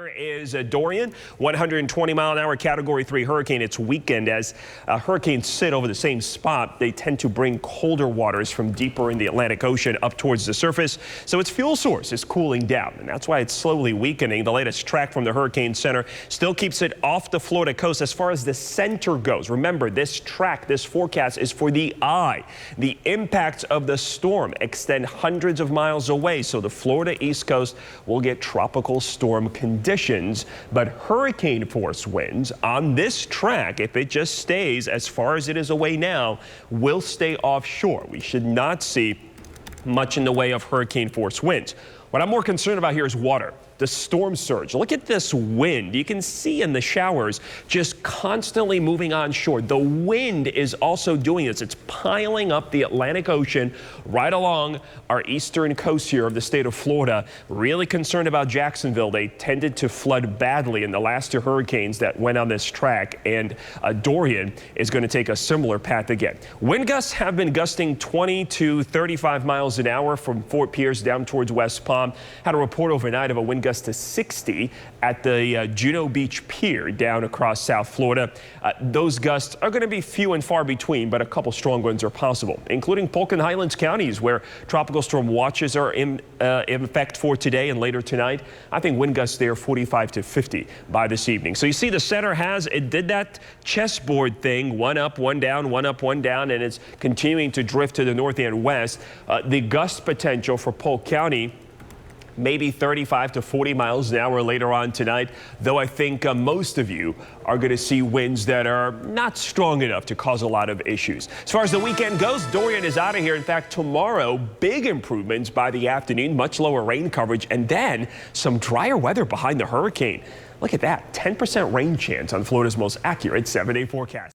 Here is Dorian, 120-mile-an-hour Category 3 hurricane. It's weakened as hurricanes sit over the same spot. They tend to bring colder waters from deeper in the Atlantic Ocean up towards the surface, so its fuel source is cooling down, and that's why it's slowly weakening. The latest track from the Hurricane Center still keeps it off the Florida coast as far as the center goes. Remember, this track, this forecast is for the eye. The impacts of the storm extend hundreds of miles away, so the Florida East Coast will get tropical storm conditions, but hurricane force winds on this track, if it just stays as far as it is away now, will stay offshore. We should not see much in the way of hurricane force winds. What I'm more concerned about here is water. The storm surge. Look at this wind. You can see in the showers just constantly moving onshore. The wind is also doing this. It's piling up the Atlantic Ocean right along our eastern coast here of the state of Florida. Really concerned about Jacksonville. They tended to flood badly in the last two hurricanes that went on this track, and Dorian is going to take a similar path again. Wind gusts have been gusting 20 to 35 miles an hour from Fort Pierce down towards West Palm. Had a report overnight of a wind gust to 60 at the Juno Beach Pier down across South Florida. Those gusts are going to be few and far between, but a couple strong winds are possible, including Polk and Highlands counties where tropical storm watches are in effect for today and later tonight. I think wind gusts there 45 to 50 by this evening. So you see the center did that chessboard thing, one up, one down, one up, one down, and it's continuing to drift to the north and west. The gust potential for Polk County, maybe 35 to 40 miles an hour later on tonight, though I think most of you are going to see winds that are not strong enough to cause a lot of issues. As far as the weekend goes, Dorian is out of here. In fact, tomorrow, big improvements by the afternoon, much lower rain coverage, and then some drier weather behind the hurricane. Look at that, 10% rain chance on Florida's most accurate 7-day forecast.